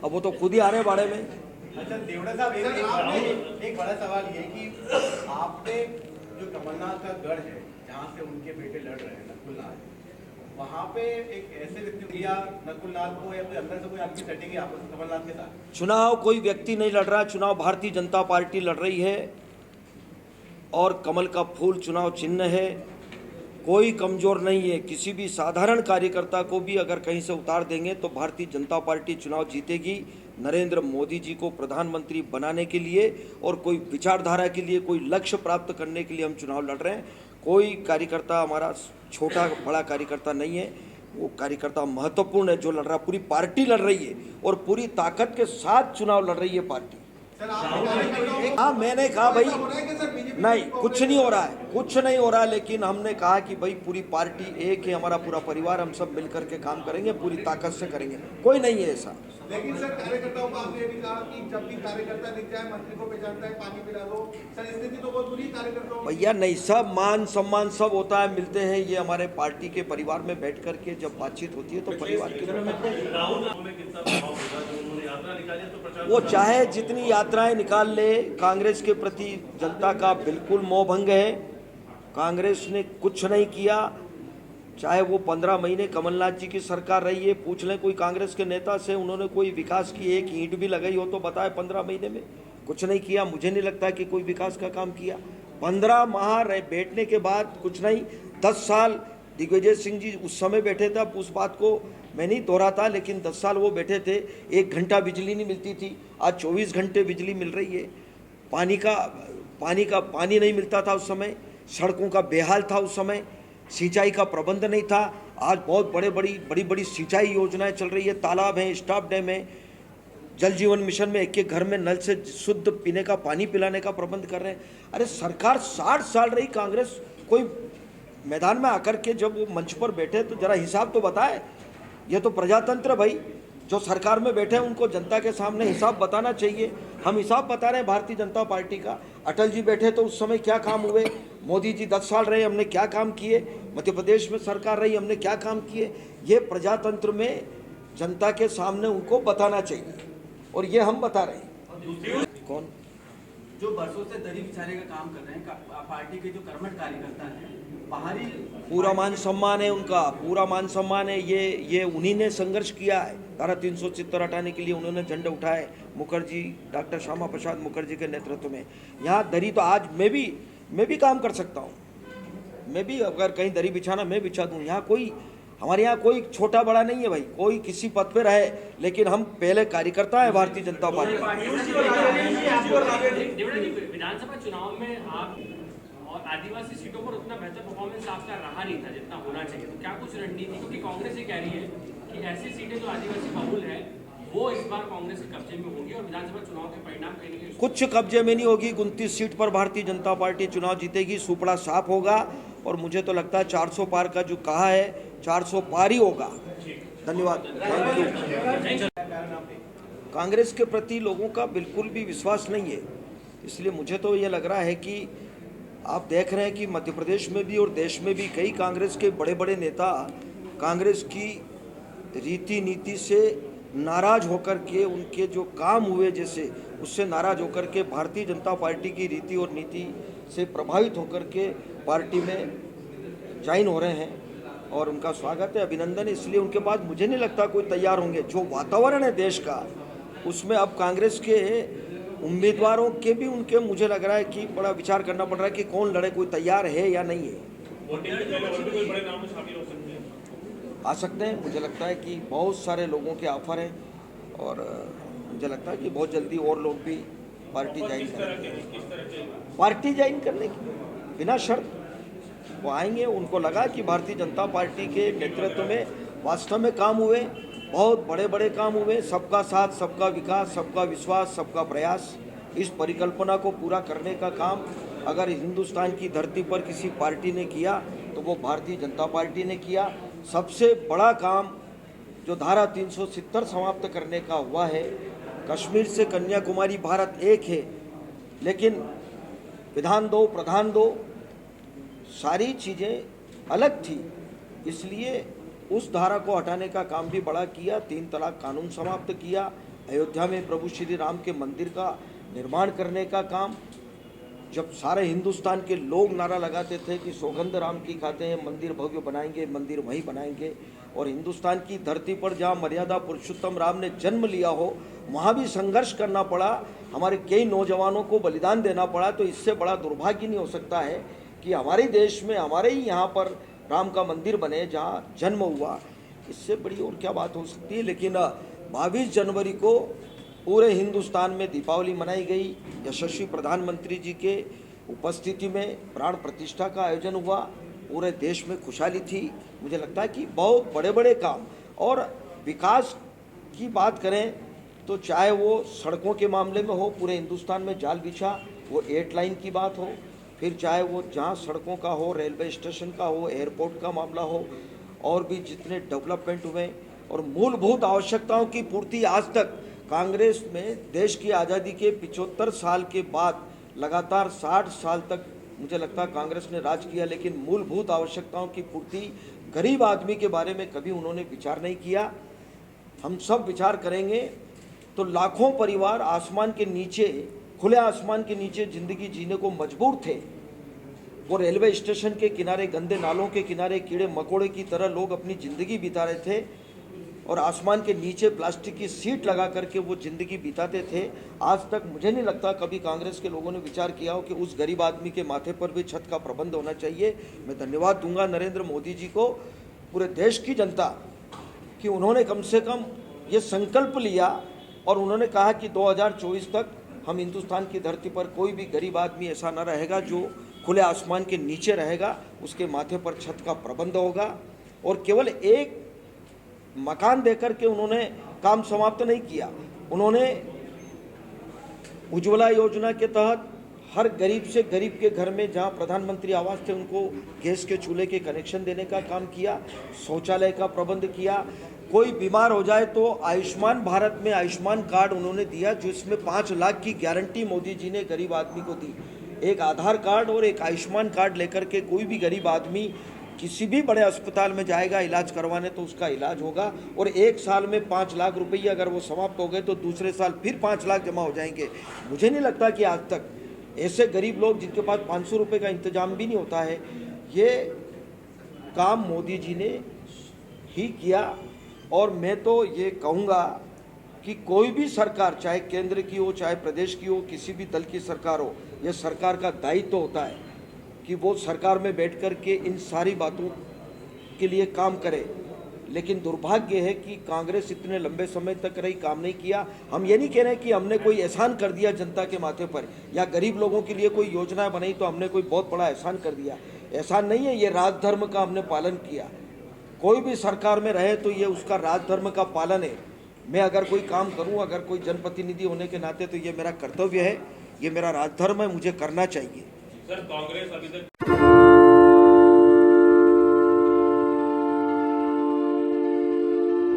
अब वो तो खुद ही आ रहे हैं बाड़े में। अच्छा देवड़ा साहब, एक बड़ा सवाल ये कि आपने जो कमलनाथ का गढ़ है जहाँ से उनके बेटे लड़ रहे हैं नकुल नाथ, वहाँ पे एक ऐसे व्यक्ति दिया नकुल नाथ को या कोई अंदर से कोई आपकी सेटिंग है आपस में कमलनाथ के साथ? चुनाव कोई व्यक्ति नहीं लड़ रहा, चुनाव भारतीय जनता पार्टी लड़ रही है और कमल का फूल चुनाव चिन्ह है। कोई कमजोर नहीं है, किसी भी साधारण कार्यकर्ता को भी अगर कहीं से उतार देंगे तो भारतीय जनता पार्टी चुनाव जीतेगी। नरेंद्र मोदी जी को प्रधानमंत्री बनाने के लिए और कोई विचारधारा के लिए, कोई लक्ष्य प्राप्त करने के लिए हम चुनाव लड़ रहे हैं। कोई कार्यकर्ता हमारा छोटा बड़ा कार्यकर्ता नहीं है, वो कार्यकर्ता महत्वपूर्ण है जो लड़ रहा, पूरी पार्टी लड़ रही है और पूरी ताकत के साथ चुनाव लड़ रही है पार्टी। हाँ, मैंने कहा भाई नहीं, कुछ नहीं हो रहा है, कुछ नहीं हो रहा है, लेकिन हमने कहा कि भाई पूरी पार्टी एक है, हमारा पूरा परिवार, हम सब मिलकर के काम करेंगे, पूरी ताकत से करेंगे, कोई नहीं है ऐसा। लेकिन सर कार्यकर्ताओं को आपने ये भी कहा कि जब भी कार्यकर्ता दिख जाए मंत्री को पहचानता है पानी पिला दो। सर स्थिति तो बहुत बुरी कार्यकर्ताओं। भैया नहीं, सब मान सम्मान सब होता है, मिलते हैं, ये हमारे पार्टी के परिवार में बैठ करके जब बातचीत होती है तो परिवार के वो चाहे जितनी यात्राएं निकाल ले, कांग्रेस के प्रति जनता का बिल्कुल मोहभंग है। कांग्रेस ने कुछ नहीं किया, चाहे वो 15 महीने कमलनाथ जी की सरकार रही है, पूछ लें कोई कांग्रेस के नेता से, उन्होंने कोई विकास की एक ईंट भी लगाई हो तो बताए 15 महीने में? कुछ नहीं किया। मुझे नहीं लगता कि कोई विकास का काम किया। 15 माह बैठने के बाद कुछ नहीं। 10 साल दिग्विजय सिंह जी उस समय बैठे थे, अब उस बात को मैं नहीं दोहराता, लेकिन 10 साल वो बैठे थे, 1 घंटा बिजली नहीं मिलती थी, आज 24 घंटे बिजली मिल रही है। पानी नहीं मिलता था उस समय, सड़कों का बेहाल था उस समय, सिंचाई का प्रबंध नहीं था। आज बहुत बड़ी सिंचाई योजनाएं चल रही है, तालाब हैं, स्टॉप डैम है, जल जीवन मिशन में एक घर में नल से शुद्ध पीने का पानी पिलाने का प्रबंध कर रहे हैं। अरे सरकार 60 साल रही कांग्रेस, कोई मैदान में आकर के जब वो मंच पर बैठे तो जरा हिसाब तो बताए। ये तो प्रजातंत्र भाई, जो सरकार में बैठे हैं उनको जनता के सामने हिसाब बताना चाहिए। हम हिसाब बता रहे हैं भारतीय जनता पार्टी का। अटल जी बैठे तो उस समय क्या काम हुए, मोदी जी 10 साल रहे, हमने क्या काम किए, मध्य प्रदेश में सरकार रही, हमने क्या काम किए, ये प्रजातंत्र में जनता के सामने उनको बताना चाहिए और ये हम बता रहे हैं। कौन जो बरसों से दरी बिछाने का काम कर रहे हैं, पार्टी के जो कर्मठ कार्यकर्ता हैं, बाहरी पूरा मान सम्मान है उनका, पूरा मान सम्मान है। ये उन्हीं ने संघर्ष किया है, धारा 370 हटाने के लिए उन्होंने झंडे उठाए, मुखर्जी, डॉक्टर श्यामा प्रसाद मुखर्जी के नेतृत्व में। यहाँ दरी तो आज मैं भी काम कर सकता हूँ, मैं भी अगर कहीं दरी बिछाना मैं बिछा दूँ। यहाँ कोई, हमारे यहाँ कोई छोटा बड़ा नहीं है भाई, कोई किसी पद पे रहे, लेकिन हम पहले कार्यकर्ता है भारतीय जनता पार्टी। विधानसभा चुनाव में आप और आदिवासी सीटों पर उतना बेहतर परफॉर्मेंस आपका रहा नहीं था जितना होना चाहिए, तो क्या कुछ रणनीति, क्योंकि कांग्रेस ये कह रही है कि ऐसी सीटें जो आदिवासी बहुल है वो इस बार कांग्रेस के कब्जे में होगी और विधानसभा चुनाव के परिणाम कहेंगे कुछ कब्जे में नहीं होगी। 29 सीट पर भारतीय जनता पार्टी चुनाव जीतेगी, सुपड़ा साफ होगा और मुझे तो लगता है 400 पार का जो कहा है 400 पार ही होगा। धन्यवाद, थैंक यू। कांग्रेस के प्रति लोगों का बिल्कुल भी विश्वास नहीं है, इसलिए मुझे तो ये लग रहा है कि आप देख रहे हैं कि मध्य प्रदेश में भी और देश में भी कई कांग्रेस के बड़े बड़े नेता कांग्रेस की रीति नीति से नाराज होकर के, उनके जो काम हुए जैसे उससे नाराज होकर के भारतीय जनता पार्टी की रीति और नीति से प्रभावित होकर के पार्टी में ज्वाइन हो रहे हैं और उनका स्वागत है, अभिनंदन है। इसलिए उनके बाद मुझे नहीं लगता कोई तैयार होंगे। जो वातावरण है देश का, उसमें अब कांग्रेस के उम्मीदवारों के भी उनके मुझे लग रहा है कि बड़ा विचार करना पड़ रहा है कि कौन लड़े, कोई तैयार है या नहीं है। आ सकते हैं, मुझे लगता है कि बहुत सारे लोगों के ऑफर हैं और मुझे लगता है कि बहुत जल्दी और लोग भी पार्टी ज्वाइन करेंगे। पार्टी ज्वाइन करने की बिना शर्त वो आएंगे, उनको लगा कि भारतीय जनता पार्टी के नेतृत्व में वास्तव में काम हुए, बहुत बड़े बड़े काम हुए, सबका साथ, सबका विकास, सबका विश्वास, सबका प्रयास, इस परिकल्पना को पूरा करने का काम अगर हिंदुस्तान की धरती पर किसी पार्टी ने किया तो वो भारतीय जनता पार्टी ने किया। सबसे बड़ा काम जो धारा 370 समाप्त करने का हुआ है, कश्मीर से कन्याकुमारी भारत एक है, लेकिन विधान दो प्रधान दो सारी चीज़ें अलग थी, इसलिए उस धारा को हटाने का काम भी बड़ा किया। 3 तलाक कानून समाप्त किया अयोध्या में प्रभु श्री राम के मंदिर का निर्माण करने का काम, जब सारे हिंदुस्तान के लोग नारा लगाते थे कि सौगंध राम की खाते हैं, मंदिर भव्य बनाएंगे, मंदिर वहीं बनाएंगे, और हिंदुस्तान की धरती पर जहाँ मर्यादा पुरुषोत्तम राम ने जन्म लिया हो वहाँ भी संघर्ष करना पड़ा, हमारे कई नौजवानों को बलिदान देना पड़ा, तो इससे बड़ा दुर्भाग्य नहीं हो सकता है कि हमारे देश में, हमारे ही यहाँ पर राम का मंदिर बने जहाँ जन्म हुआ। इससे बड़ी और क्या बात हो सकती है। लेकिन 22 जनवरी को पूरे हिंदुस्तान में दीपावली मनाई गई। यशस्वी प्रधानमंत्री जी के उपस्थिति में प्राण प्रतिष्ठा का आयोजन हुआ। पूरे देश में खुशहाली थी। मुझे लगता है कि बहुत बड़े बड़े काम और विकास की बात करें तो चाहे वो सड़कों के मामले में हो, पूरे हिंदुस्तान में जाल बिछा, वो 8 लाइन की बात हो, फिर चाहे वो जहाँ सड़कों का हो, रेलवे स्टेशन का हो, एयरपोर्ट का मामला हो, और भी जितने डेवलपमेंट हुए, और मूलभूत आवश्यकताओं की पूर्ति आज तक कांग्रेस में देश की आज़ादी के 75 साल के बाद लगातार 60 साल तक मुझे लगता है कांग्रेस ने राज किया, लेकिन मूलभूत आवश्यकताओं की पूर्ति, गरीब आदमी के बारे में कभी उन्होंने विचार नहीं किया। हम सब विचार करेंगे तो लाखों परिवार आसमान के नीचे, खुले आसमान के नीचे ज़िंदगी जीने को मजबूर थे। वो रेलवे स्टेशन के किनारे, गंदे नालों के किनारे कीड़े मकोड़े की तरह लोग अपनी ज़िंदगी बिता रहे थे, और आसमान के नीचे प्लास्टिक की सीट लगा करके वो ज़िंदगी बिताते थे। आज तक मुझे नहीं लगता कभी कांग्रेस के लोगों ने विचार किया हो कि उस गरीब आदमी के माथे पर भी छत का प्रबंध होना चाहिए। मैं धन्यवाद दूंगा नरेंद्र मोदी जी को, पूरे देश की जनता, कि उन्होंने कम से कम ये संकल्प लिया और उन्होंने कहा कि 2024 तक हम हिंदुस्तान की धरती पर कोई भी गरीब आदमी ऐसा न रहेगा जो खुले आसमान के नीचे रहेगा, उसके माथे पर छत का प्रबंध होगा। और केवल एक मकान देकर के उन्होंने काम समाप्त नहीं किया, उन्होंने उज्ज्वला योजना के तहत हर गरीब से गरीब के घर में जहां प्रधानमंत्री आवास थे उनको गैस के चूल्हे के कनेक्शन देने का काम किया, शौचालय का प्रबंध किया। कोई बीमार हो जाए तो आयुष्मान भारत में आयुष्मान कार्ड उन्होंने दिया, जिसमें 5 लाख की गारंटी मोदी जी ने गरीब आदमी को दी। एक आधार कार्ड और एक आयुष्मान कार्ड लेकर के कोई भी गरीब आदमी किसी भी बड़े अस्पताल में जाएगा इलाज करवाने तो उसका इलाज होगा, और 1 साल में 5 लाख रुपये अगर वो समाप्त हो गए तो दूसरे साल फिर 5 लाख जमा हो जाएंगे। मुझे नहीं लगता कि आज तक ऐसे गरीब लोग जिनके पास 500 रुपये का इंतजाम भी नहीं होता है, ये काम मोदी जी ने ही किया। और मैं तो ये कहूँगा कि कोई भी सरकार, चाहे केंद्र की हो चाहे प्रदेश की हो, किसी भी दल की सरकार हो, यह सरकार का दायित्व होता है कि वो सरकार में बैठ कर के इन सारी बातों के लिए काम करे। लेकिन दुर्भाग्य है कि कांग्रेस इतने लंबे समय तक रही, काम नहीं किया। हम ये नहीं कह रहे कि हमने कोई एहसान कर दिया जनता के माथे पर, या गरीब लोगों के लिए कोई योजनाएं बनाई तो हमने कोई बहुत बड़ा एहसान कर दिया। एहसान नहीं है, ये राजधर्म का हमने पालन किया। कोई भी सरकार में रहे तो ये उसका राजधर्म का पालन है। मैं अगर कोई काम करूं, अगर कोई जनप्रतिनिधि होने के नाते, तो ये मेरा कर्तव्य है, ये मेरा राजधर्म है, मुझे करना चाहिए। सर, कांग्रेस अभी तक